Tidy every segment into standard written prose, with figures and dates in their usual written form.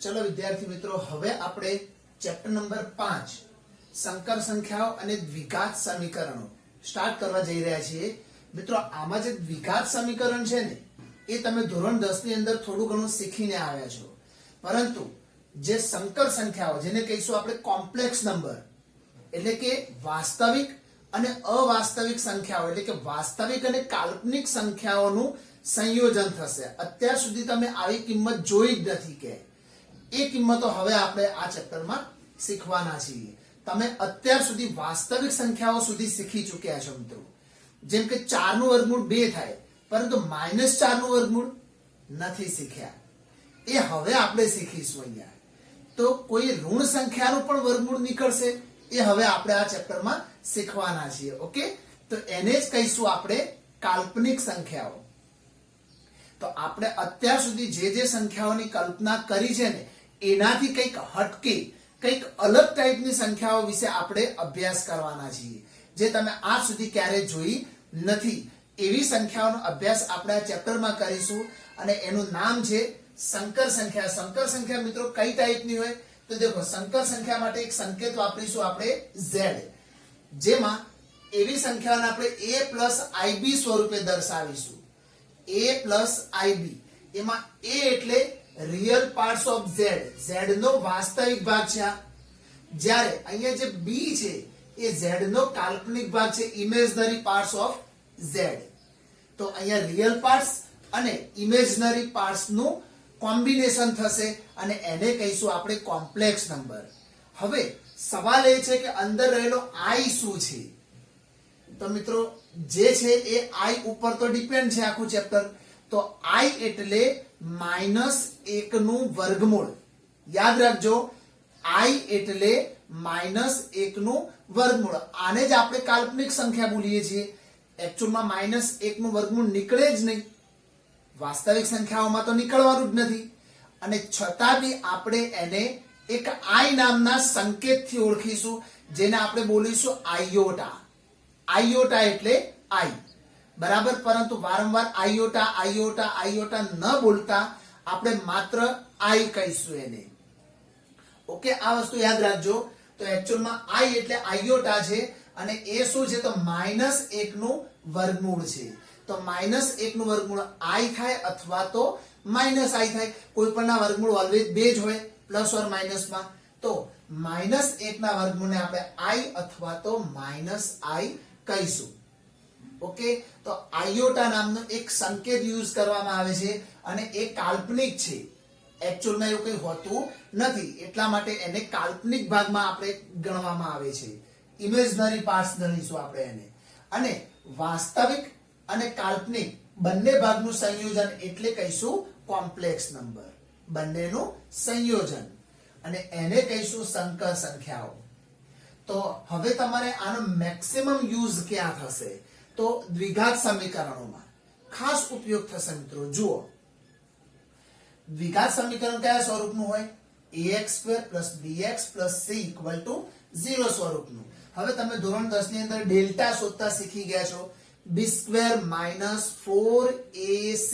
चलो विद्यार्थी मित्रों, હવે આપણે ચેપ્ટર નંબર 5 સંકર સંખ્યાઓ અને દ્વિઘાત સમીકરણો સ્ટાર્ટ કરવા જઈ રહ્યા છીએ. મિત્રો, આમાં જે દ્વિઘાત સમીકરણ છે ને, એ તમે ધોરણ 10 ની અંદર થોડું ઘણું શીખીને આવ્યા છો. પરંતુ જે સંકર સંખ્યાઓ, જેને કહીશું આપણે કોમ્પ્લેક્સ નંબર, એટલે કે વાસ્તવિક અને અવાસ્તવિક સંખ્યાઓ, એટલે કે વાસ્તવિક અને કાલ્પનિક સંખ્યાઓનું સંયોજન થશે. અત્યાર સુધી તમે આવી કિંમત જોઈ જ નથી કે એ કિંમતો હવે આપણે આ ચેપ્ટરમાં શીખવાના છીએ. તમે અત્યાર સુધી વાસ્તવિક સંખ્યાઓ સુધી શીખી ચૂક્યા છો મિત્રો. જેમ કે 4 નું વર્ગમૂળ 2 થાય, પરંતુ -4 નું વર્ગમૂળ નથી શીખ્યા. એ હવે આપણે શીખીશું અહીંયા. તો કોઈ ઋણ સંખ્યાનું પણ વર્ગમૂળ નીકળશે, એ હવે આપણે આ ચેપ્ટરમાં શીખવાના છીએ. ઓકે, તો એને જ કહીશું આપણે કાલ્પનિક સંખ્યાઓ. તો આપણે અત્યાર સુધી જે સંખ્યાઓની કલ્પના કરી છે ને, એનાથી કંઈક હટકે, કંઈક અલગ ટાઈપની સંખ્યાઓ વિશે આપણે અભ્યાસ કરવાના છીએ, જે તમે આજ સુધી ક્યારેય જોઈ નથી. એવી સંખ્યાઓનો અભ્યાસ આપણે આ ચેપ્ટરમાં કરીશું અને એનું નામ છે સંકર સંખ્યા. સંકર સંખ્યા મિત્રો કઈ ટાઈપની હોય? તો દેખો, સંકર સંખ્યા માટે એક સંકેત વાપરીશું આપણે z, જેમાં એવી સંખ્યાઓને આપણે a + ib સ્વરૂપે દર્શાવીશું. a + ib, એમાં a એટલે real parts of z, z નો વાસ્તવિક ભાગ છે. જ્યારે અહીંયા જે b છે એ z નો કાલ્પનિક ભાગ છે, ઇમેજનરી પાર્ટ્સ ઓફ z. તો અહીંયા રિયલ પાર્ટ્સ અને ઇમેજનરી પાર્ટ્સ નું કોમ્બિનેશન થશે અને એને કહીશું આપણે કોમ્પ્લેક્સ નંબર. હવે સવાલ એ છે કે અંદર રહેલો i શું છે? તો મિત્રો, જે છે એ i ઉપર તો ડિપેન્ડ છે આખું ચેપ્ટર. તો i એટલે -1 નું વર્ગમૂળ. યાદ રાખજો, i એટલે -1 નું વર્ગમૂળ. આને જ આપણે કાલ્પનિક સંખ્યા બોલીએ છીએ. એકચ્યુઅલમાં -1 નું વર્ગમૂળ નીકળે જ નહીં, વાસ્તવિક સંખ્યાઓમાં તો નીકળવાનું જ નથી. અને છતાં બી આપણે એને એક i નામના સંકેતથી ઓળખીશું, જેને આપણે બોલીશું આયોટા. આયોટા એટલે i, બરાબર. પરંતુ વારંવાર આયોટા આયોટા આયોટા ન બોલતા આપણે માત્ર i કહીશું એને. ઓકે, આ વસ્તુ યાદ રાખજો. તો એકચ્યુઅલમાં i એટલે આયોટા છે અને એ શું છે? તો -1 નું વર્ગમૂળ છે. તો -1 નું વર્ગમૂળ i થાય અથવા તો -i થાય. કોઈ પણના વર્ગમૂળ ઓલવેઝ 2 જ હોય, પ્લસ ઓર માઇનસમાં. તો -1 ના વર્ગમૂળને આપણે i અથવા તો -i કહીશું. ઓકે, તો આયોટા નામનો એક સંકેત યુઝ કરવામાં આવે છે અને એ કાલ્પનિક છે. એકચ્યુઅલમાં એવું કંઈ હોતું નથી, એટલા માટે એને કાલ્પનિક ભાગમાં આપણે ગણવામાં આવે છે. ઇમેજનરી પાર્ટ્સ ગણીશું આપણે એને. અને વાસ્તવિક અને કાલ્પનિક બંને ભાગનું સંયોજન એટલે કહીશું કોમ્પ્લેક્સ નંબર. બંનેનું સંયોજન, અને એને કહીશું સંકર સંખ્યાઓ. તો હવે તમારે આનો મેક્સિમમ યુઝ ક્યાં થશે? તો દ્વિઘાત સમીકરણોમાં ખાસ ઉપયોગ થશે મિત્રો. જુઓ, દ્વિઘાત સમીકરણ કયા સ્વરૂપનું હોય? ax² + bx + c = 0 સ્વરૂપનું. હવે તમે ધોરણ 10 ની અંદર ડેલ્ટા શોધતા શીખી ગયા છો, b² - 4ac.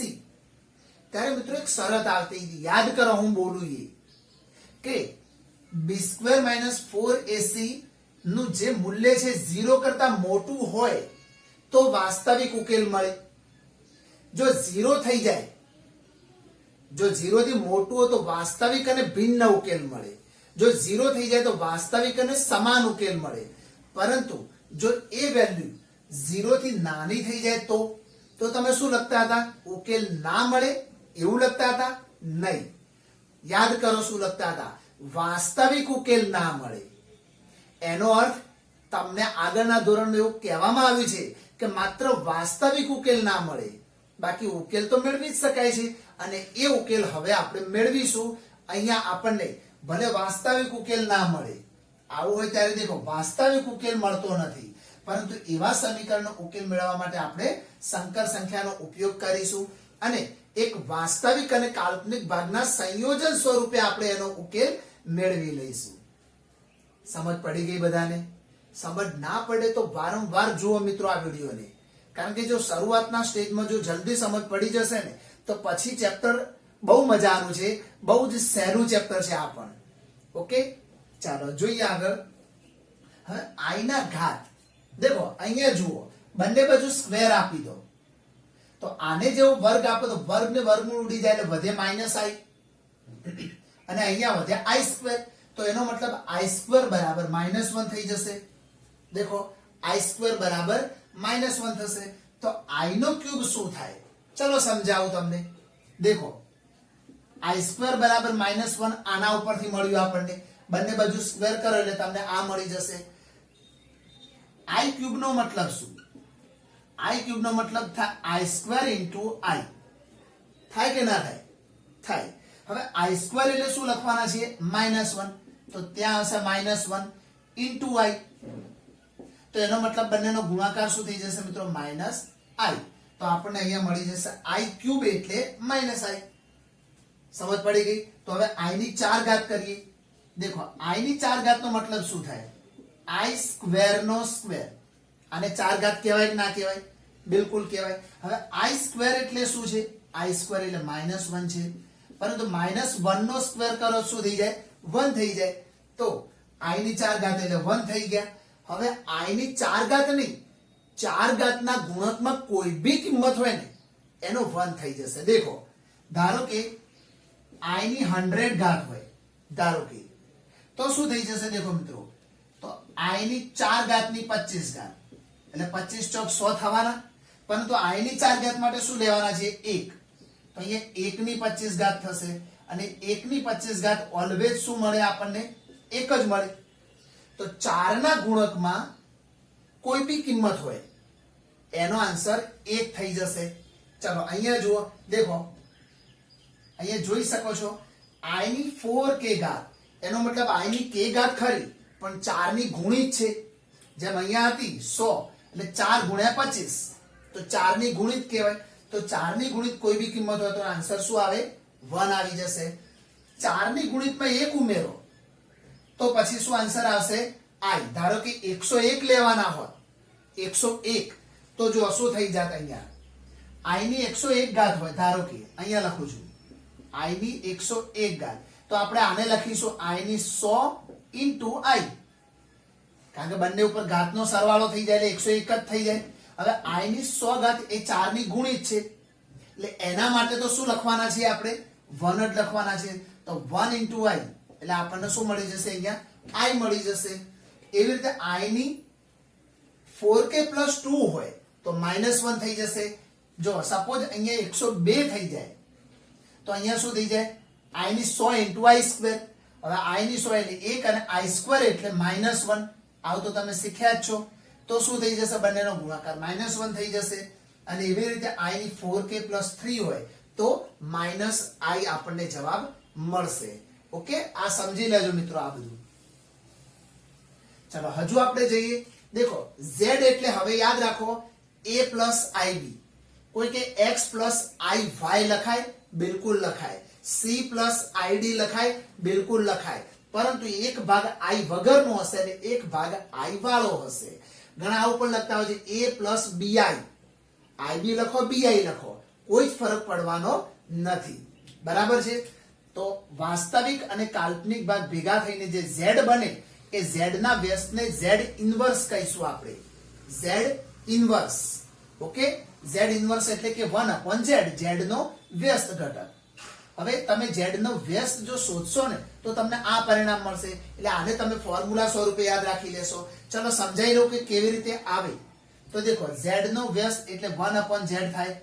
ત્યારે મિત્રો એક શરત આવતી હતી, યાદ કરો હું બોલું એ, કે b² - 4ac નું જે મૂલ્ય છે 0 કરતા મોટું હોય તો વાસ્તવિક ઉકેલ મળે. જો 0 થઈ જાય, જો 0 થી મોટું હોય તો વાસ્તવિક અને ભિન્ન ઉકેલ મળે. જો 0 થઈ જાય તો વાસ્તવિક અને સમાન ઉકેલ મળે. પરંતુ જો એ વેલ્યુ 0 થી નાની થઈ જાય તો તમે શું લખતા હતા? ઉકેલ ના મળે એવું લખતા હતા? નહીં. યાદ કરો શું લખતા હતા? વાસ્તવિક ઉકેલ ના મળે. એનો અર્થ તમને આગળના ધોરણમાં એવું કહેવામાં આવ્યું છે કે માત્ર વાસ્તવિક ઉકેલ ના મળે, બાકી ઉકેલ તો મેળવી જ શકાય છે. અને એ ઉકેલ હવે આપણે મેળવીશું. અહીંયા આપણને ભલે વાસ્તવિક ઉકેલ ના મળે, આવું હોય ત્યારે દેખો વાસ્તવિક ઉકેલ મળતો નથી, પરંતુ એવા સમીકરણનો ઉકેલ મેળવવા માટે આપણે સંકર સંખ્યાનો ઉપયોગ કરીશું અને એક વાસ્તવિક અને કાલ્પનિક ભાગના સંયોજન સ્વરૂપે આપણે એનો ઉકેલ મેળવી લઈશું. સમજ પડી ગઈ બધાને? સમજ ના પડે તો વારંવાર જુઓ મિત્રો આ વિડીયોને, કારણ કે જો શરૂઆતના સ્ટેજમાં જો જલ્દી સમજ પડી જશે ને, તો પછી ચેપ્ટર બહુ મજાનું છે, બહુ જ સહેલું ચેપ્ટર છે આ પણ. ઓકે, ચાલો જોઈએ આગળ. હવે આઈ ના ઘાત, દેખો અહીંયા જુઓ, બંને બાજુ સ્ક્વેર આપી દો તો આને જેવો વર્ગ આપો તો વર્ગ ને વર્ગમૂળ ઉડી જાય એટલે વધે માઇનસ આઈ, અને અહીંયા વધે આઈ સ્ક્વેર, તો એનો મતલબ આઈ સ્ક્વેર બરાબર -1 થઈ જશે. દેખો આઈ સ્ક્વેર બરાબર -1 થશે. તો આઈ નો ક્યુબ શું થાય, ચલો સમજાવું તમને. દેખો આઈ સ્ક્વેર બરાબર -1 આના ઉપરથી મળ્યું આપણને, બંને બાજુ સ્ક્વેર કરો એટલે તમને આ મળી જશે. આઈ ક્યુબ નો મતલબ શું, આઈ ક્યુબ નો મતલબ થાય આઈ સ્ક્વેર ઇન્ટુ આઈ. થાય કે ના થાય? થાય. હવે આઈ સ્ક્વેર એટલે શું લખવાના છે, -1, તો ત્યાં હશે -1 ઇન્ટુ આઈ, તો એનો મતલબ બંનેનો ગુણાકાર શું થઈ જશે મિત્રો, -i. તો આપણને અહીંયા મળી જશે આઈ ક્યુબ એટલે -i. સમજ પડી ગઈ? તો હવે i ની 4 ઘાત કરીએ. દેખો i ની 4 ઘાત નો મતલબ શું થાય, i સ્ક્વેર નો સ્ક્વેર. આને 4 ઘાત કહેવાય કે ના કહેવાય? બિલકુલ કહેવાય. હવે i સ્ક્વેર એટલે શું છે, i સ્ક્વેર એટલે -1 છે, પરંતુ -1 નો સ્ક્વેર કરો શું થઈ જાય, 1 થઈ જાય. તો i ની 4 ઘાત એટલે 1 થઈ ગયા. હવે i ની 4 ઘાત નહીં, 4 ઘાતના ગુણકમાં કોઈ બી કિંમત હોય ને એનો 1 થઈ જશે. દેખો ધારો કે i ની 100 ઘાત હોય, ધારો કે, તો શું થઈ જશે, દેખો મિત્રો, તો i ની 4 ઘાતની 25 ઘાત એટલે 25 ચોક 100 થવાના, પરંતુ i ની 4 ઘાત માટે શું લેવાના છે, 1. તો અહીંયા 1 ની 25 ઘાત થશે, અને 1 ની 25 ઘાત ઓલવેઝ શું મળે આપણને, 1 જ મળે. તો 4 ના ગુણકમાં કોઈ બી કિંમત હોય એનો આન્સર 1 થઈ જશે. ચલો અહીંયા જુઓ, દેખો અહીંયા જોઈ શકો છો i ની 4k ઘાત, એનો મતલબ i ની k ઘાત ખરી પણ 4 ની ગુણિત છે. જેમ અહીંયા હતી 100 એટલે 4 ગુણ્યા 25, તો 4 ની ગુણિત કહેવાય. તો 4 ની ગુણિત કોઈ બી કિંમત હોય તો આન્સર શું આવે, 1 આવી જશે. 4 ની ગુણિતમાં 1 ઉમેરો તો પછી શું આન્સર આવશે, i. ધારો કે 101 લેવાના હોય, 101, તો જો શું થઈ જાત, અહીંયા i ની 101 ઘાત હોય, ધારો કે અહીંયા લખું છું i ની 101 ઘાત, તો આપણે આને લખીશું i ની 100 ઇન્ટુ i, કારણ કે બંને ઉપર ઘાતનો સરવાળો થઈ જાય એટલે 101 જ થઈ જાય. હવે i ની 100 ઘાત એ 4 ની ગુણિત છે, એટલે એના માટે તો શું લખવાના છે આપણે, 1 જ લખવાના છે. તો 1 ઇન્ટુ i એટલે આપણને શું મળી જશે, અહીંયા i મળી જશે. એવી રીતે i ની 4k પ્લસ 2 હોય તો -1 થઈ જશે. જો સપોઝ અહીંયા 102 થઈ જાય તો અહીંયા શું થઈ જાય, i ની 100 ઇન્ટુ i સ્ક્વેર. હવે i ની 100 એટલે 1 અને i સ્ક્વેર એટલે -1. આવું તો તમે શીખ્યા જ છો. તો શું થઈ જશે, બંનેનો ગુણાકાર -1 થઈ જશે. અને એવી રીતે i ની 4k પ્લસ 3 હોય તો -i આપણને જવાબ મળશે. ઓકે, આ સમજી લેજો મિત્રો આ બધું. ચલો હજુ આપણે જઈએ. દેખો z એટલે હવે યાદ રાખો a પ્લસ ib. કોઈ કે x પ્લસ iy લખાય, બિલકુલ લખાય. c પ્લસ id લખાય, બિલકુલ લખાય. પરંતુ એક ભાગ i વગરનો હશે અને એક ભાગ i વાળો હશે. ઘણા આવું પણ લખતા હોય છે a પ્લસ bi. ib લખો, bi લખો, કોઈ જ ફરક પડવાનો નથી. બરાબર છે? તો વાસ્તવિક અને કાલ્પનિક ભાગ ભેગા થઈને જે z બને એ z ના વ્યસ્તને z ઇન્વર્સ કહીશું આપણે. z inverse. Okay, z inverse એટલે કે 1/z, z નો વ્યસ્ત ઘટક. હવે તમે z નો વ્યસ્ત જો શોધશો ને તો તમને આ પરિણામ મળશે. એટલે આને તમે ફોર્મ્યુલા સ્વરૂપે યાદ રાખી લેશો. ચલો સમજાઈ લો કે કેવી રીતે આવે. તો દેખો z નો વ્યસ્ત એટલે 1/z થાય.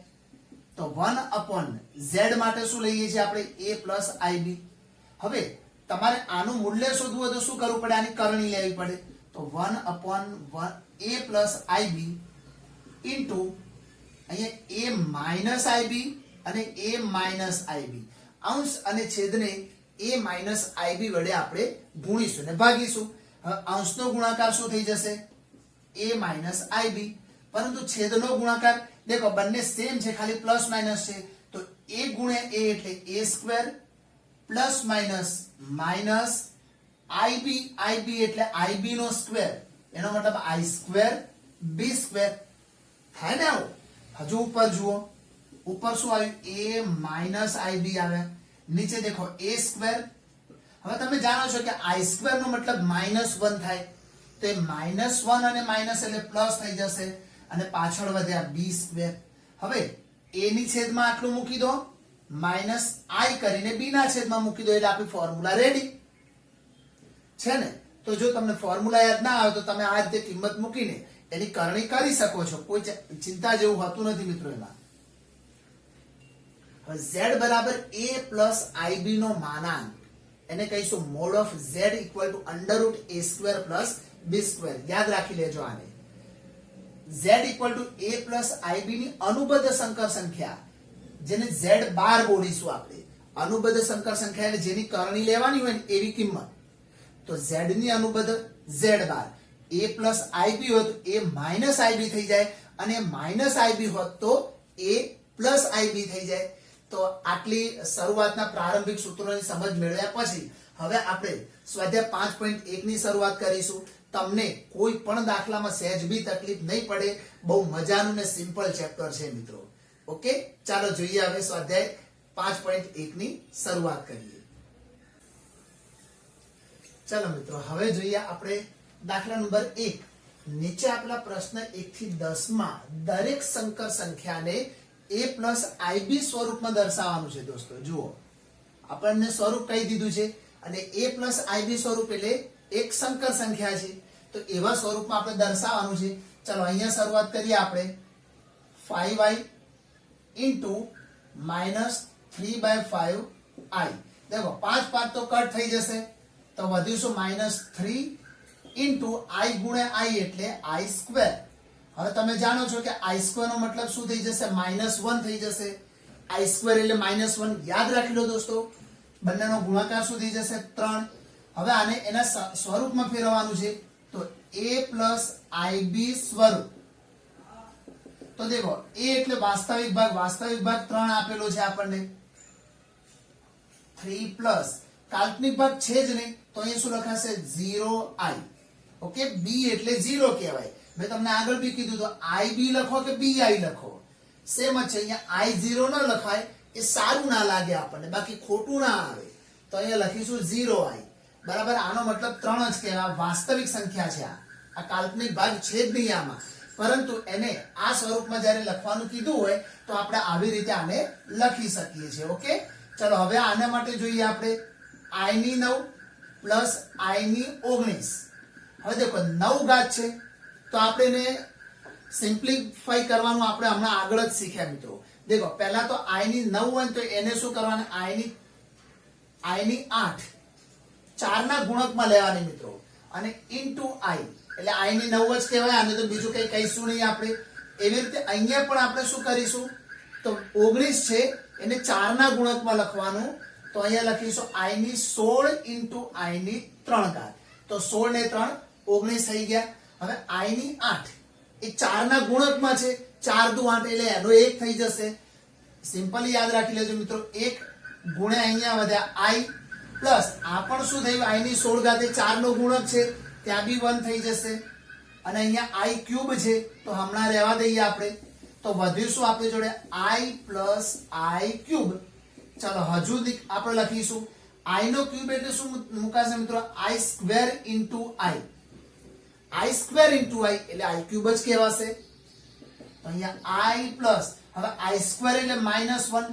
તો 1/z માટે શું લઈએ છીએ આપણે, a પ્લસ ib. હવે તમારે આનું મૂલ્ય શોધવું હોય તો શું કરવું પડે, આની કરણી લેવી પડે. તો 1/1 a પ્લસ ib ઇન્ટુ અહીંયા a માઇનસ ib અને a માઇનસ ib. અંશ અને છેદને a માઇનસ ib વડે આપણે ગુણીશું ને ભાગીશું. હવે અંશનો ગુણાકાર શું થઈ જશે, a માઇનસ ib, પરંતુ છેદનો ગુણાકાર દેખો બંને સેમ છે, ખાલી પ્લસ માઇનસ છે. તો a ગુણ્યા a એટલે a square plus minus minus ib એટલે ib નો સ્ક્વેર, એનો મતલબ i સ્ક્વેર b સ્ક્વેર થાય ને. આવું હજુ ઉપર જુઓ, ઉપર શું આવ્યું? a માઇનસ ib આવે. નીચે દેખો a સ્ક્વેર. હવે તમે જાણો છો કે i સ્ક્વેર નો મતલબ -1 થાય, તો એ -1 અને માઇનસ એટલે પ્લસ થઈ જશે અને પાછળ વધ્યા b સ્ક્વેર. હવે a ની છેદમાં આટલું મૂકી દો, માઇનસ i કરીને b ના છેદમાં મૂકી દો, એટલે આપણી ફોર્મ્યુલા રેડી છે ને. તો જો તમને ફોર્મ્યુલા યાદ ના આવે તો તમે આ રીતે કિંમત મૂકીને એની કરણી કરી શકો છો, કોઈ ચિંતા જેવું હોતું નથી મિત્રો એમાં. હવે z બરાબર a પ્લસ ib નો માનાંક, એને કહીશું mode of z equal to √ a square plus b square. યાદ રાખી લેજો આને. z equal to a plus ib ની અનુબદ્ધ સંકર સંખ્યા, જેને z બાર બોલીશું આપણે. અનુબદ્ધ સંકર સંખ્યા એટલે જેની કરણી લેવાની હોય ને એવી કિંમત. તો z ની અનુબદ્ધ z bar, a plus ib હોત તો a માઇનસ ib થઈ જાય, અને માઇનસ ib હોત તો a પ્લસ ib થઈ જાય. તો આટલી શરૂઆતના પ્રારંભિક સૂત્રોની સમજ મેળવ્યા પછી હવે આપણે સ્વાધ્યાય 5.1 ની શરૂઆત કરીશું. તમને કોઈ પણ દાખલામાં સહેજ બી તકલીફ નહીં પડે, બહુ મજાનું ને સિમ્પલ ચેપ્ટર છે મિત્રો. ઓકે, ચાલો જોઈએ હવે સ્વાધ્યાય 5.1 ની શરૂઆત કરીએ. ચાલો મિત્રો, હવે જોઈએ આપણે દાખલા નંબર 1. નીચે આપેલા પ્રશ્ન 1 થી 10 માં દરેક સંકર સંખ્યાને a પ્લસ ib સ્વરૂપમાં દર્શાવવાનું છે. દોસ્તો જુઓ, આપણને સ્વરૂપ કહી દીધું છે, અને a પ્લસ ib સ્વરૂપ એટલે એક સંકર સંખ્યા છે, તો એવા સ્વરૂપમાં આપણે દર્શાવવાનું છે. ચાલો અહીંયા શરૂઆત કરીએ આપણે. 5i into -3/5i. દેખો 5 5 તો કટ થઈ જશે, તો વધ્યું શું? -3 ઇન્ટુ i ગુણ્યા i એટલે i સ્ક્વેર. હવે તમે જાણો છો કે i સ્ક્વેર નો મતલબ શું થઈ જશે? -1 થઈ જશે. i સ્ક્વેર એટલે -1 યાદ રાખી લો દોસ્તો. બંનેનો ગુણાકાર શું થઈ જશે? 3. હવે આને એના સ્વરૂપમાં ફેરવવાનું છે, તો a પ્લસ ib સ્વરૂપ. તો દેખો a એટલે વાસ્તવિક ભાગ 3 આપેલો છે આપણને. 3 પ્લસ કાલ્પનિક ભાગ છે જ નહીં, તો અહીંયા શું લખાશે? 0i. ઓકે, b એટલે 0 કહેવાય. મેં તમને આગળ બી કીધું તો ib લખો કે bi લખો સેમ જ છે. અહીંયા i0 ન લખાય, એ સારું ના લાગે આપણને, બાકી ખોટું ના આવે. તો અહીંયા લખીશું 0i. બરાબર, આનો મતલબ 3 જ કહેવાય. વાસ્તવિક સંખ્યા છે આ કાલ્પનિક ભાગ છે જ નહીં આમાં. પરંતુ એને આ સ્વરૂપમાં જ્યારે લખવાનું કીધું હોય તો આપણે આવી રીતે આને લખી શકીએ છીએ. ઓકે, ચલો હવે આના માટે જોઈએ આપણે i ની 9 પ્લસ i ની 19. હવે દેખો 9 ઘાત છે, તો આપણે એને સિમ્પ્લિફાઈ કરવાનું આપણે હમણાં આગળ જ શીખ્યા મિત્રો. દેખો પહેલા તો i ની 9 હોય તો એને શું કરવાનું? i ની 8 4 ના ગુણકમાં લેવાની મિત્રો, અને ઇન્ટુ i એટલે i ની 9 જ કહેવાય. આને તો બીજું કઈ કહીશું નહીં આપણે. એવી રીતે અહીંયા પણ આપણે શું કરીશું? તો 19 છે એને 4 ના ગુણકમાં લખવાનું, તો અહીંયા લખીશું i ની 16 ઇન્ટુ i ની 3 ઘાત. તો 16 ને 3 19 થઈ ગયા. હવે i ની 8 એ 4 ના ગુણકમાં છે, 4 દુ 8 એટલે એનો 1 થઈ જશે. સિમ્પલી યાદ રાખી લેજો મિત્રો. 1 ગુણ્યા અહીંયા વધ્યા i પ્લસ આ પણ શું થયું? i ની 16 ઘાત એ 4 નો ગુણક છે, ત્યાં બી 1 થઈ જશે. અને અહીંયા i ક્યુબ છે, તો હમણાં રહેવા દઈએ આપણે. તો વધ્યું શું આપણી જોડે? i plus i cube. ચાલો હજુ આપણે લખીશું i નો ક્યુબ એટલે શું મુકાશે મિત્રો? i square into i. i square into i એટલે i ક્યુબ જ કહેવાશે. તો અહીંયા i પ્લસ હવે i સ્ક્વેર એટલે -1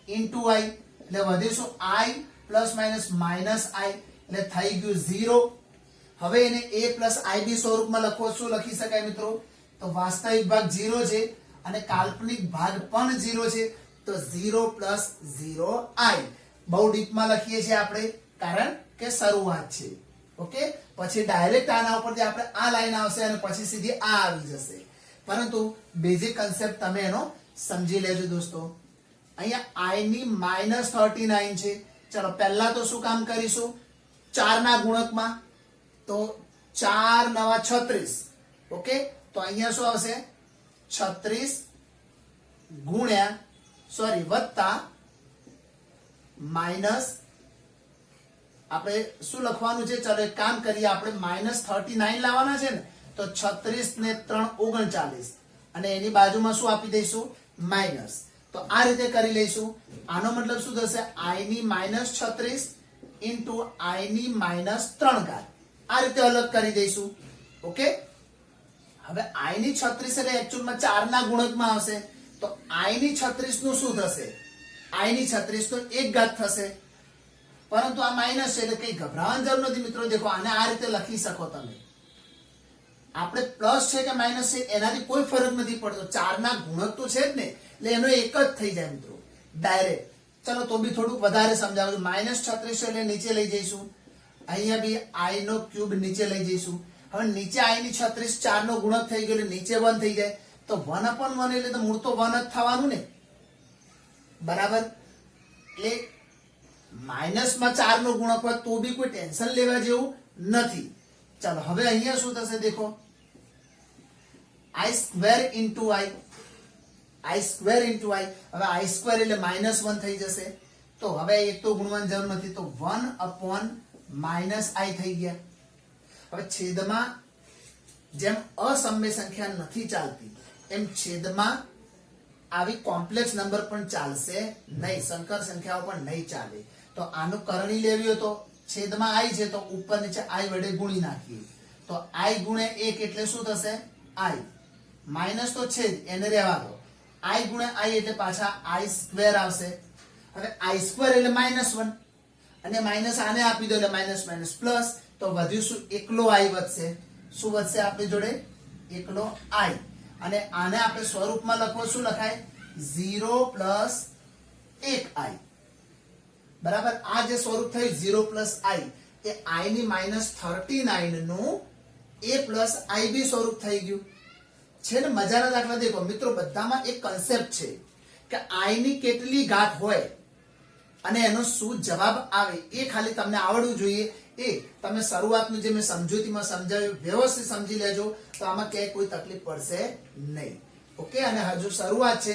ઇન્ટુ i એટલે વધ્યું શું? i plus minus minus i એટલે થઈ ગયું 0. હવે એને a પ્લસ ib સ્વરૂપમાં લખો. શું લખી શકાય મિત્રો? તો વાસ્તવિક ભાગ 0 છે અને કાલ્પનિક ભાગ પણ 0 છે, તો 0 પ્લસ 0i. બહુ ડીપમાં લખીએ છીએ આપણે, કારણ કે શરૂઆત છે. ઓકે, પછી ડાયરેક્ટ આના ઉપરથી આપણે આ લાઈન આવશે અને પછી સીધી આ આવી જશે. પરંતુ બેઝિક કન્સેપ્ટ તમે એનો સમજી લેજો દોસ્તો. અહીંયા i ની -39 છે. ચલો પહેલા તો શું કામ કરીશું? 4 ના ગુણકમાં, તો 4 × 9 = 36. ઓકે, તો અહીંયા શું આવશે? 36 ગુણ્યા વત્તા માઇનસ આપણે શું લખવાનું છે? ચલો એક કામ કરીએ, આપણે -39 લાવવાના છે ને, તો 36 ને 3 39, અને એની બાજુમાં શું આપી દઈશું? માઇનસ. તો આ રીતે કરી લઈશું. આનો મતલબ શું થશે? i ની -36 ઇન્ટુ i ની -3 ઘાત. આ રીતે અલગ કરી દઈશું. ઓકે, હવે i ની 36 એટલે એકચ્યુઅલમાં 4 ના ગુણકમાં આવશે. તો i ની 36 નું શું થશે? i ની 36 તો 1 ઘાત થશે, પરંતુ આ માઇનસ છે એટલે કઈ ગભરાવાની જરૂર નથી મિત્રો. દેખો, આને આ રીતે લખી શકો તમે. આપણે પ્લસ છે કે માઇનસ છે એનાથી કોઈ ફરક નથી પડતો. 4 ના ગુણક તો છે જ ને, એટલે એનો એક જ થઈ જાય મિત્રો ડાયરેક્ટ. ચલો તો બી થોડુંક વધારે સમજાવું. -36 એટલે નીચે લઈ જઈશું. અહીંયા બી i નો ક્યુબ નીચે લઈ જઈશું. હવે નીચે i ની 36 4 નો ગુણક થઈ ગયો એટલે નીચે 1 થઈ જાય. તો 1/1 એટલે તો મૂળ તો 1 જ થવાનું ને, બરાબર. એટલે માઇનસમાં 4 નો ગુણક હોય તો બી કોઈ ટેન્શન લેવા જેવું નથી. ચાલો હવે અહીંયા શું થશે? દેખો, i square into i, i square into i. હવે i સ્ક્વેર એટલે -1 થઈ જશે. તો હવે એક તો ગુણવાની જરૂર નથી, તો 1/-i થઈ ગયા. હવે છેદમાં જેમ અસમય સંખ્યા નથી ચાલતી એમ છેદમાં આવી કોમ્પ્લેક્સ નંબર પણ ચાલશે નહીં, સંકર સંખ્યાઓ પણ નહીં ચાલે. તો આનું કરણી લેવી હોય તો છેદમાં i છે તો ઉપર નીચે i વડે ગુણી નાખીએ. તો i ગુણ્યા 1 એટલે શું થશે? i. માઇનસ તો છે જ, એને રહેવા દો. i ગુણ્યા i એટલે પાછા i સ્ક્વેર આવશે. હવે i સ્ક્વેર એટલે -1 અને માઇનસ આને આપી દો એટલે માઇનસ માઇનસ પ્લસ. તો વધ્યું શું? એકલો i વધશે. શું વધશે આપણી જોડે? એકલો i. અને આને આપણે સ્વરૂપમાં લખવો શું લખાય? 0 પ્લસ 1i. બરાબર. આ જે સ્વરૂપ થયું 0 પ્લસ i એ i ની -39 નું a પ્લસ ib સ્વરૂપ થઈ ગયું છે ને. મજાના દાખલા દેખો મિત્રો, બધામાં એક કન્સેપ્ટ છે કે i ની કેટલી ઘાત હોય અને એનો શું જવાબ આવે એ ખાલી તમને આવડવું જોઈએ. એ તમે શરૂઆતનું જે મેં સમજૂતીમાં સમજાવ્યું વ્યવસ્થિત સમજી લેજો, તો આમાં ક્યાંય કોઈ તકલીફ પડશે નહીં. ઓકે, અને હજુ શરૂઆત છે.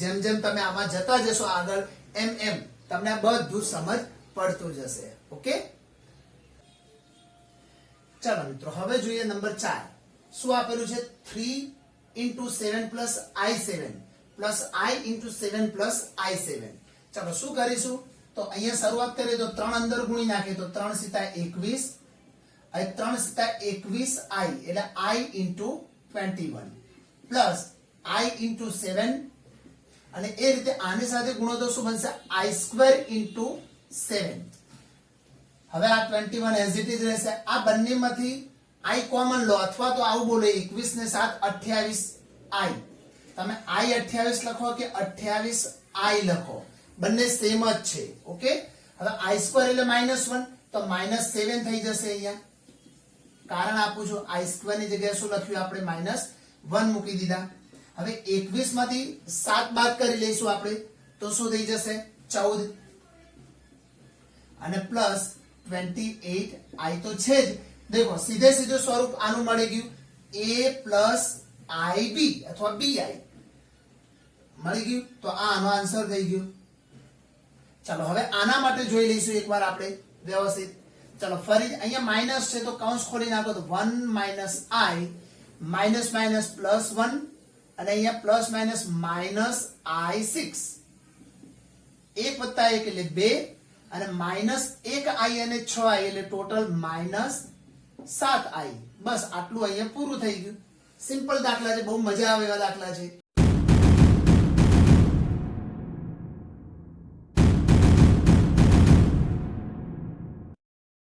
જેમ જેમ તમે આમાં જતા જશો આગળ એમ એમ તમને બધું સમજ પડતું જશે. ઓકે, ચાલો મિત્રો હવે જોઈએ નંબર 4. શું આપેલું છે? 3 into 7 plus i7 plus i into 7 plus i7. ચાલો શું કરીશું? તો અહીંયા શરૂઆત કરીએ તો 3 અંદર ગુણી નાખીએ તો 3 × 21, અને 3 × 21 i એટલે i into 21 plus i into 7, અને એ રીતે આની સાથે ગુણો તો શું બનશે? i square into 7. હવે આ 21 એઝ ઇટ ઇઝ રહેશે. આ બંનેમાંથી i કોમન લો, અથવા તો આવું બોલો 21 ને 7 28i. તમે i 28 લખો કે 28i લખો, બંને સેમ જ છે. ઓકે, હવે i સ્ક્વેર એટલે -1 તો -7 થઈ જશે. અહીંયા કારણ આપું છું, i સ્ક્વેર ની જગ્યાએ શું લખ્યું આપણે? -1 મૂકી દીધા. હવે 21 માંથી 7 બાદ કરી લઈશું આપણે તો શું થઈ જશે? 14, અને પ્લસ 28i તો છે જ. દેખો સીધે સીધું સ્વરૂપ આનું મળી ગયું, a પ્લસ ib અથવા bi મળી ગયું. તો આ આનો આન્સર થઈ ગયો. ચાલો હવે આના માટે જોઈ લઈશું એકવાર આપણે વ્યવસ્થિત. ચાલો ફરી અહીંયા માઇનસ છે તો કૌંસ ખોલી નાખો તો 1 minus i minus minus plus 1, અને અહીંયા પ્લસ માઇનસ -i6. 1 + 1 એટલે 2, અને -1i અને 6i એટલે ટોટલ -7i. બસ આટલું અહીંયા પૂરું થઈ ગયું. સિમ્પલ દાખલા છે, બહુ મજા આવે એવા દાખલા છે.